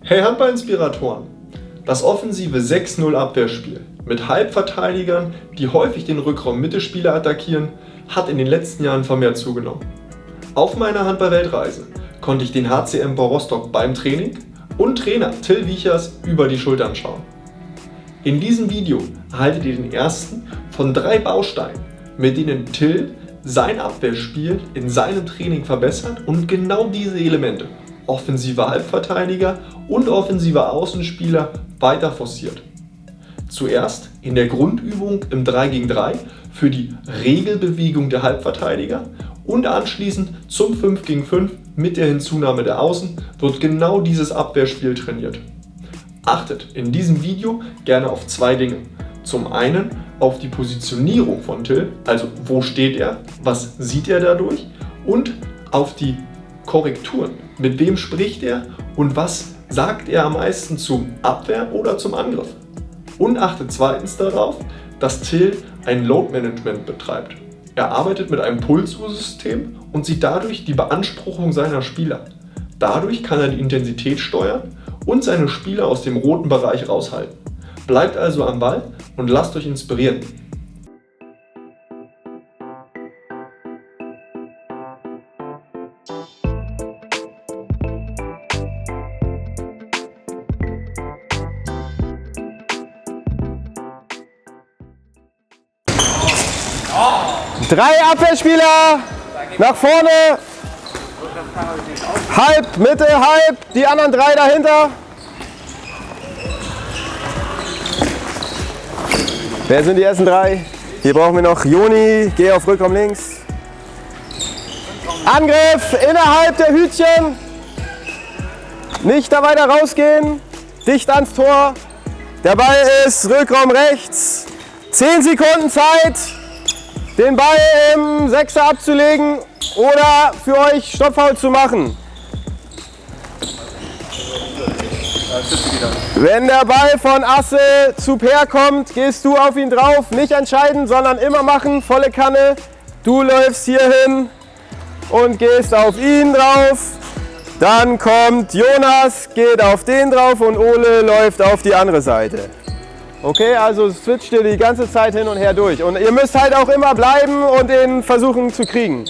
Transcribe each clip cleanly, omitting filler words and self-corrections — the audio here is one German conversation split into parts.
Hey Handballinspiratoren! Das offensive 6-0 Abwehrspiel mit Halbverteidigern, die häufig den Rückraum-Mittelspieler attackieren, hat in den letzten Jahren vermehrt zugenommen. Auf meiner Handball-Weltreise konnte ich den HC Empor Rostock beim Training und Trainer Till Wiechers über die Schultern schauen. In diesem Video erhaltet ihr den ersten von 3 Bausteinen, mit denen Till sein Abwehrspiel in seinem Training verbessert und genau diese Elemente, offensive Halbverteidiger und offensive Außenspieler, weiter forciert. Zuerst in der Grundübung im 3 gegen 3 für die Regelbewegung der Halbverteidiger und anschließend zum 5 gegen 5 mit der Hinzunahme der Außen wird genau dieses Abwehrspiel trainiert. Achtet in diesem Video gerne auf 2 Dinge. Zum einen auf die Positionierung von Till, also wo steht er, was sieht er dadurch, und auf die Korrekturen, mit wem spricht er und was sagt er am meisten zum Abwehr oder zum Angriff. Und achtet zweitens darauf, dass Till ein Load Management betreibt. Er arbeitet mit einem Pulsuhrsystem und sieht dadurch die Beanspruchung seiner Spieler. Dadurch kann er die Intensität steuern und seine Spieler aus dem roten Bereich raushalten. Bleibt also am Ball und lasst euch inspirieren. Drei Abwehrspieler nach vorne, halb, Mitte, halb, die anderen 3 dahinter. Wer sind die ersten 3? Hier brauchen wir noch Joni, geh auf Rückraum links. Angriff innerhalb der Hütchen, nicht da weiter rausgehen, dicht ans Tor. Der Ball ist Rückraum rechts, 10 Sekunden Zeit, den Ball im 6er abzulegen oder für euch Stoppfoul zu machen. Wenn der Ball von Asse zu Per kommt, gehst du auf ihn drauf. Nicht entscheiden, sondern immer machen, volle Kanne. Du läufst hier hin und gehst auf ihn drauf. Dann kommt Jonas, geht auf den drauf und Ole läuft auf die andere Seite. Okay, also switcht ihr die ganze Zeit hin und her durch. Und ihr müsst halt auch immer bleiben und den versuchen zu kriegen.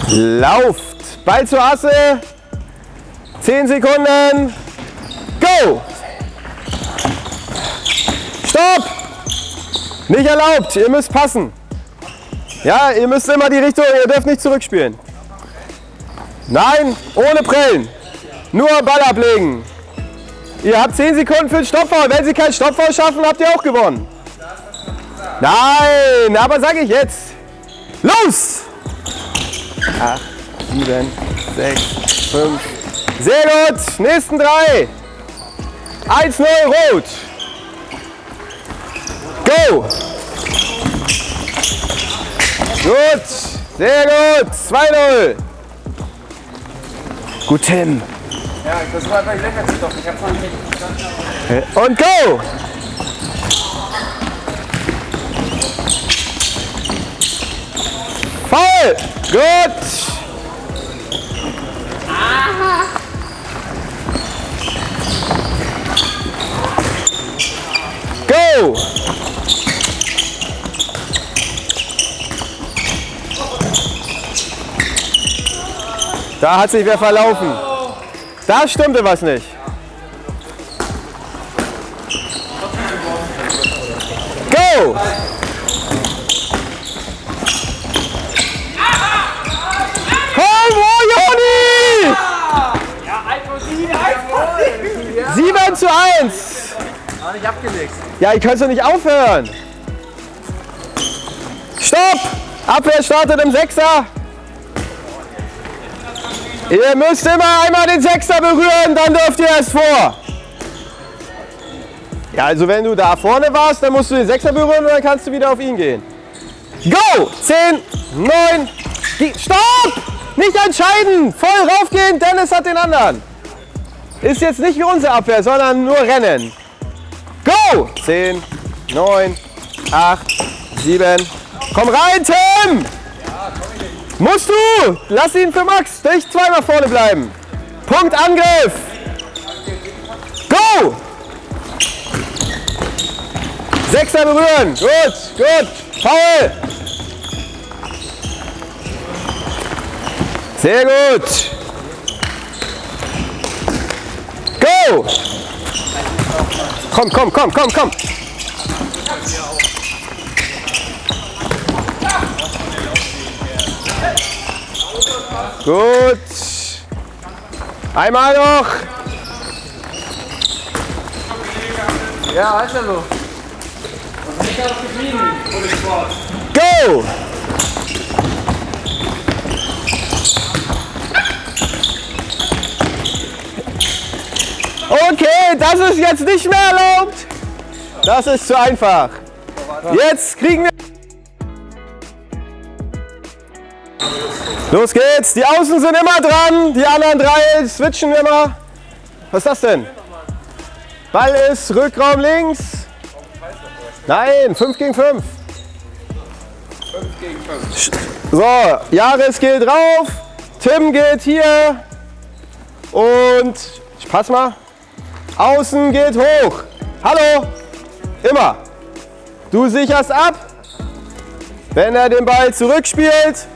Lauft. Ball zur Asse. 10 Sekunden. Go! Stopp! Nicht erlaubt, ihr müsst passen. Ja, ihr müsst immer die Richtung, ihr dürft nicht zurückspielen. Nein, ohne Prellen. Nur Ball ablegen. Ihr habt 10 Sekunden für den Stoppfoul. Wenn Sie keinen Stoppfoul schaffen, habt ihr auch gewonnen. Nein, aber sage ich jetzt. Los! 8, 7, 6, 5. Sehr gut. Nächsten 3. 1-0 rot. Go! Gut. Sehr gut. 2-0. Gut, Tim. Ja, ich versuche einfach die Lenker zu stoppen. Ich habe vorhin nicht verstanden. Und go! Foul! Gut! Go! Da hat sich wer verlaufen. Da stimmte was nicht. Go! Komm, Joni! Ja, einfach sie, 7:1. Aber nicht abgelegt. Ja, ihr könnt doch nicht aufhören. Stopp! Abwehr startet im 6er. Ihr müsst immer einmal den 6er berühren, dann dürft ihr erst vor. Ja, also wenn du da vorne warst, dann musst du den 6er berühren und dann kannst du wieder auf ihn gehen. Go! 10, 9, stopp! Nicht entscheiden! Voll raufgehen, Dennis hat den anderen. Ist jetzt nicht wie unsere Abwehr, sondern nur rennen. Go! 10, 9, 8, 7. Komm rein, Tim! Musst du! Lass ihn für Max. Nicht zweimal vorne bleiben. Punkt, Angriff. Go! Sechser berühren. Gut, gut. Foul. Sehr gut. Go! Komm, komm, komm, komm, komm. Gut. Einmal noch. Ja, hallo. Go! Okay, das ist jetzt nicht mehr erlaubt. Das ist zu einfach. Jetzt kriegen wir... Los geht's. Die Außen sind immer dran. Die anderen drei switchen immer. Was ist das denn? Ball ist Rückraum links. Nein, 5 gegen 5. 5 gegen 5. So, Jahres geht rauf. Tim geht hier. Und ich pass mal. Außen geht hoch. Hallo. Immer. Du sicherst ab. Wenn er den Ball zurückspielt.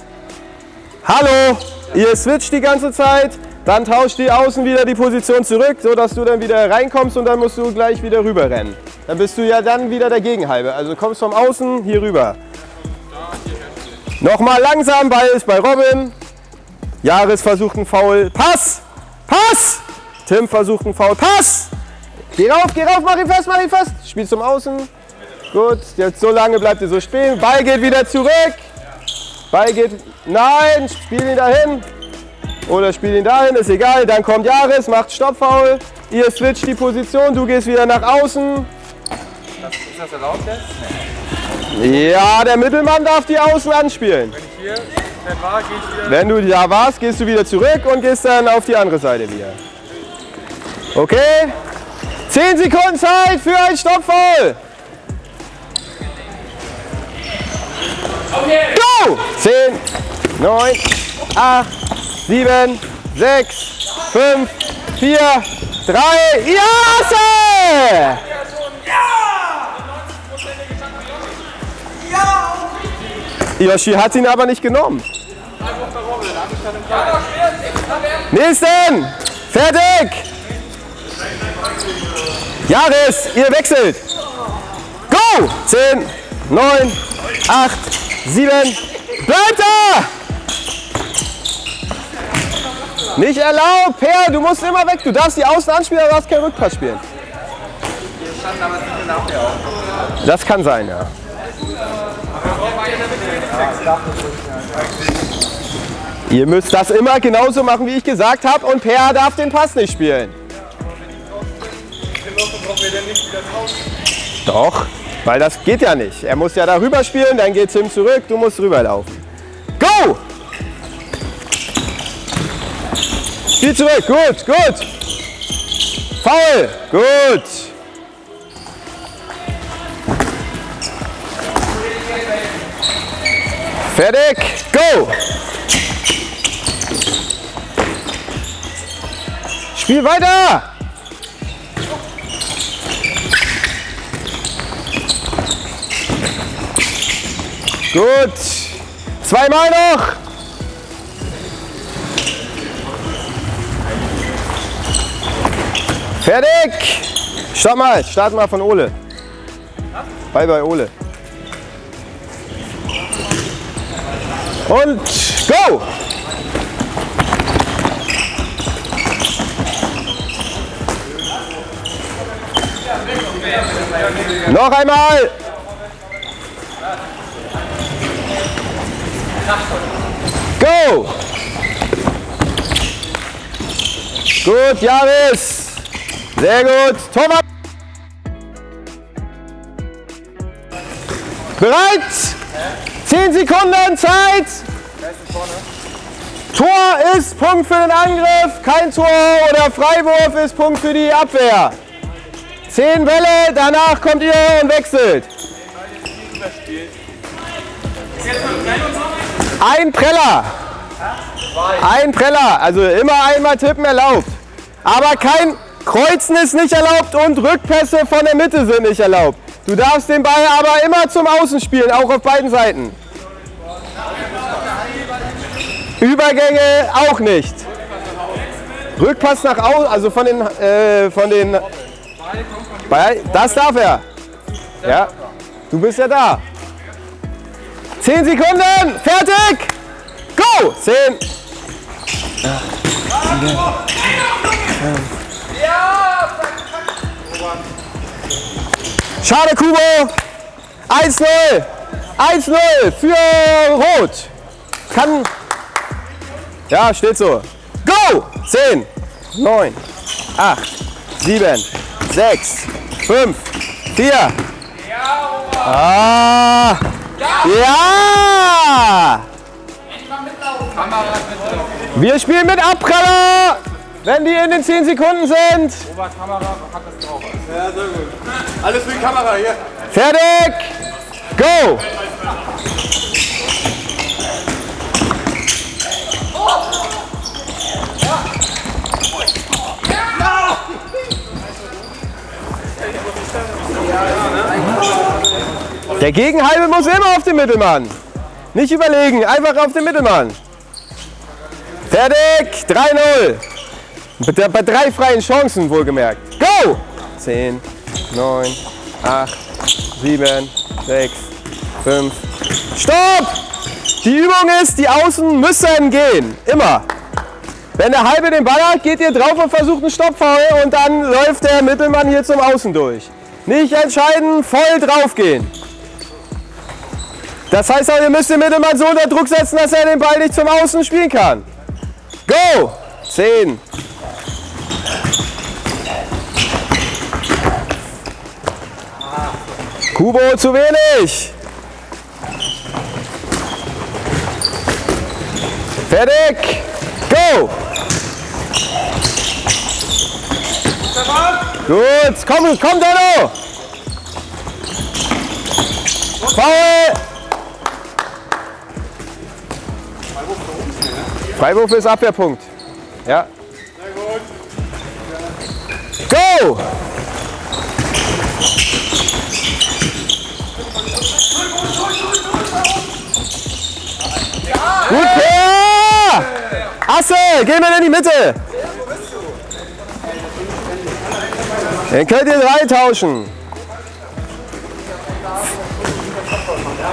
Hallo. Ihr switcht die ganze Zeit. Dann tauscht die Außen wieder die Position zurück, sodass du dann wieder reinkommst und dann musst du gleich wieder rüber rennen. Dann bist du ja dann wieder der Gegenhalbe. Also kommst vom Außen hier rüber. Nochmal langsam, Ball ist bei Robin. Jahres versucht einen Foul. Pass! Pass! Tim versucht einen Foul. Pass! Geh rauf, mach ihn fest, mach ihn fest. Spiel zum Außen. Gut, jetzt so lange bleibt ihr so stehen. Ball geht wieder zurück. Ball geht, nein, spiel ihn dahin. Oder spiel ihn dahin, ist egal. Dann kommt Jahres, macht Stoppfoul. Ihr switcht die Position, du gehst wieder nach außen. Ist das erlaubt jetzt? Ja, der Mittelmann darf die Außen anspielen. Wenn ich hier war, gehe ich wieder. Wenn du da warst, gehst du wieder zurück und gehst dann auf die andere Seite wieder. Okay? 10 Sekunden Zeit für ein Stoppfoul. Okay. Go! 10, 9, 8, 7, 6, 5, 4, 3, Jase! Yoshi hat ihn aber nicht genommen. Nächsten! Fertig! Jahres, ihr wechselt! Go! 10, 9, 8, 7, bleibt da! Nicht erlaubt, Per, du musst immer weg. Du darfst die Außen anspielen, aber du darfst keinen Rückpass spielen. Das kann sein, ja. Ihr müsst das immer genauso machen, wie ich gesagt habe, und Per darf den Pass nicht spielen. Doch, weil das geht ja nicht. Er muss ja darüber spielen, dann geht Tim zurück, du musst rüberlaufen. Go! Spiel zurück, gut, gut. Foul, gut. Fertig, go! Spiel weiter! Gut. Zweimal noch! Fertig! Stopp mal, starten mal von Ole. Bye bye Ole. Und go! Noch einmal! Go! Gut, Jahres! Sehr gut! Torwart! Bereit? 10 Sekunden Zeit! Tor ist Punkt für den Angriff, kein Tor oder Freiwurf ist Punkt für die Abwehr. 10 Bälle, danach kommt ihr und wechselt. Ein Preller. Ein Preller, also immer einmal tippen erlaubt. Aber kein Kreuzen ist nicht erlaubt und Rückpässe von der Mitte sind nicht erlaubt. Du darfst den Ball aber immer zum Außen spielen, auch auf beiden Seiten. Übergänge auch nicht. Rückpass nach außen, also von den das darf er. Ja, du bist ja da. 10 Sekunden, fertig, go! 10. Schade, Kubo. 1-0. 1-0 für Rot. Kann. Ja, steht so. Go! 10, 9, 8, 7, 6, 5, 4. Ah! Ja! Wir spielen mit Abpraller, wenn die in den 10 Sekunden sind. Kamera hat das drauf. Ja, sehr gut. Alles für die Kamera hier. Fertig! Go! Der Gegenhalbe muss immer auf den Mittelmann. Nicht überlegen, einfach auf den Mittelmann. Fertig, 3-0. Bei 3 freien Chancen wohlgemerkt. Go! 10, 9, 8, 7, 6, 5. Stopp! Die Übung ist, die Außen müssen gehen. Immer. Wenn der Halbe den Ball hat, geht ihr drauf und versucht einen Stoppfoul und dann läuft der Mittelmann hier zum Außen durch. Nicht entscheiden, voll drauf gehen. Das heißt auch, ihr müsst den Mittelmann so unter Druck setzen, dass er den Ball nicht zum Außen spielen kann. Go! 10. Kubo zu wenig. Fertig. Go! Gut, komm Donno! Foul! Freiwurf ist Abwehrpunkt. Ja. Go! Gut, ja! Asse, geh mal in die Mitte. Den könnt ihr 3 tauschen.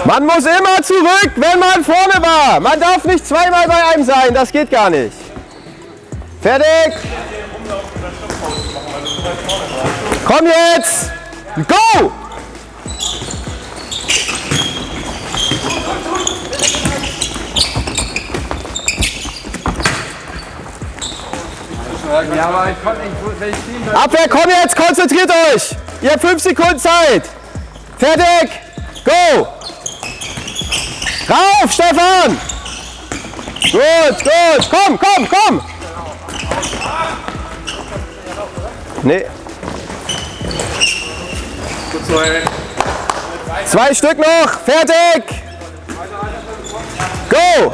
Man muss immer zurück, wenn man vorne war. Man darf nicht zweimal bei einem sein, das geht gar nicht. Fertig. Komm jetzt. Go! Ja, aber ich konnte nicht. Abwehr, komm jetzt, konzentriert euch. Ihr habt 5 Sekunden Zeit. Fertig. Go! Rauf, Stefan! Gut, komm! Nee. 2 Stück noch, fertig! Go!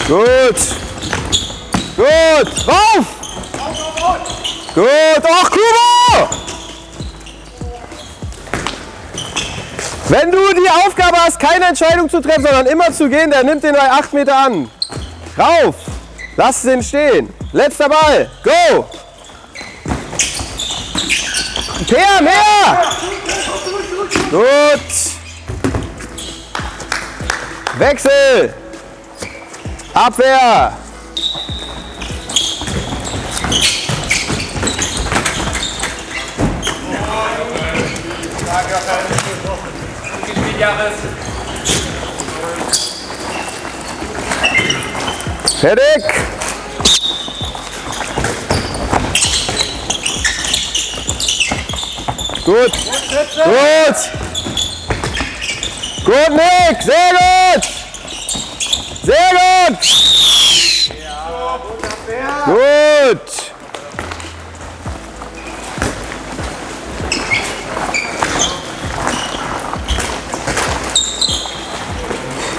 Gut! Rauf! Gut, och, Kubo! Wenn du die Aufgabe hast, keine Entscheidung zu treffen, sondern immer zu gehen, der nimmt den bei 8 Meter an. Rauf! Lass den stehen. Letzter Ball. Go! Mehr! Gut! Wechsel! Abwehr! Fertig! Gut! Gut, Nick! Sehr gut! Gut!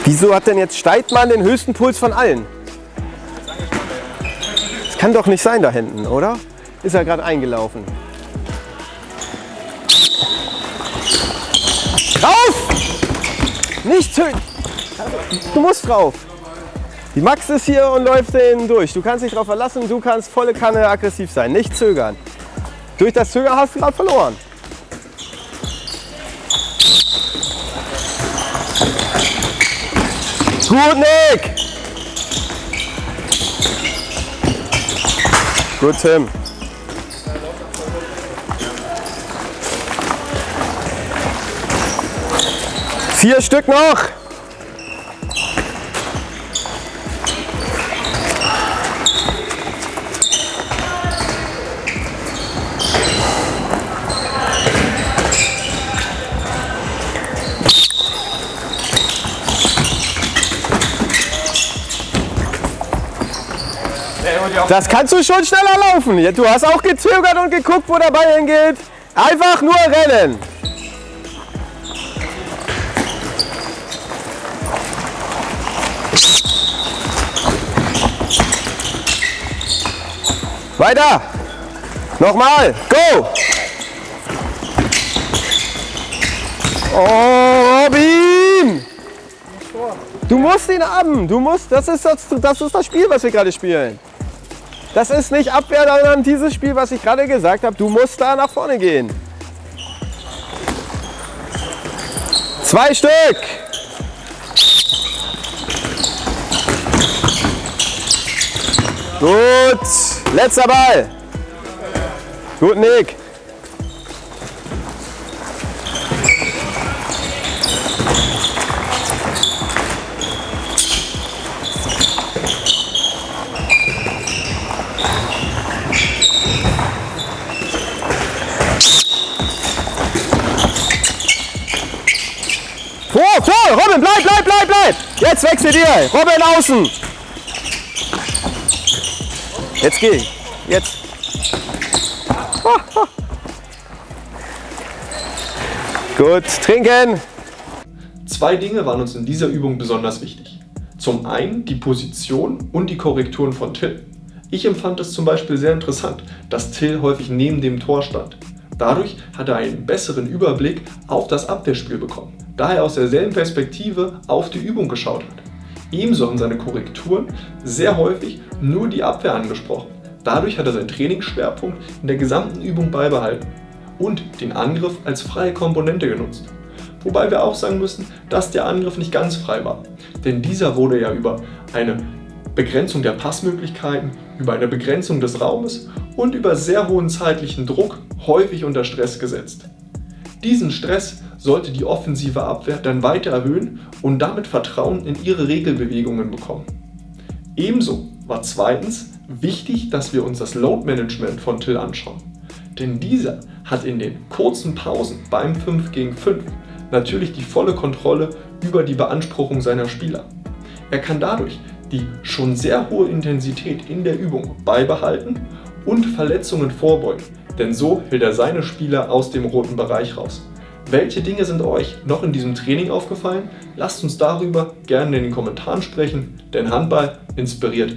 Wieso hat denn jetzt Steidmann den höchsten Puls von allen? Das kann doch nicht sein da hinten, oder? Ist er gerade eingelaufen. Drauf! Nicht zögern! Du musst drauf! Die Max ist hier und läuft den durch. Du kannst dich darauf verlassen, du kannst volle Kanne aggressiv sein. Nicht zögern. Durch das Zögern hast du gerade verloren. Gut, Nick! Gut, Tim. Vier Stück noch. Das kannst du schon schneller laufen. Du hast auch gezögert und geguckt, wo der Ball hingeht. Einfach nur rennen. Weiter. Nochmal. Go. Oh, Robin. Du musst ihn haben. Das ist das Spiel, was wir gerade spielen. Das ist nicht Abwehr, sondern dieses Spiel, was ich gerade gesagt habe. Du musst da nach vorne gehen. 2 Stück. Gut. Letzter Ball. Gut, Nick. Vor! Robin, bleib! Jetzt wechsel dir! Robin außen! Jetzt geh! Jetzt! Gut, trinken! 2 Dinge waren uns in dieser Übung besonders wichtig. Zum einen die Position und die Korrekturen von Till. Ich empfand es zum Beispiel sehr interessant, dass Till häufig neben dem Tor stand. Dadurch hat er einen besseren Überblick auf das Abwehrspiel bekommen, da er aus derselben Perspektive auf die Übung geschaut hat. Ebenso haben seine Korrekturen sehr häufig nur die Abwehr angesprochen. Dadurch hat er seinen Trainingsschwerpunkt in der gesamten Übung beibehalten und den Angriff als freie Komponente genutzt. Wobei wir auch sagen müssen, dass der Angriff nicht ganz frei war, denn dieser wurde ja über eine Begrenzung der Passmöglichkeiten, über eine Begrenzung des Raumes und über sehr hohen zeitlichen Druck häufig unter Stress gesetzt. Diesen Stress sollte die offensive Abwehr dann weiter erhöhen und damit Vertrauen in ihre Regelbewegungen bekommen. Ebenso war zweitens wichtig, dass wir uns das Load Management von Till anschauen. Denn dieser hat in den kurzen Pausen beim 5 gegen 5 natürlich die volle Kontrolle über die Beanspruchung seiner Spieler. Er kann dadurch die schon sehr hohe Intensität in der Übung beibehalten und Verletzungen vorbeugen, denn so hält er seine Spieler aus dem roten Bereich raus. Welche Dinge sind euch noch in diesem Training aufgefallen? Lasst uns darüber gerne in den Kommentaren sprechen, denn Handball inspiriert.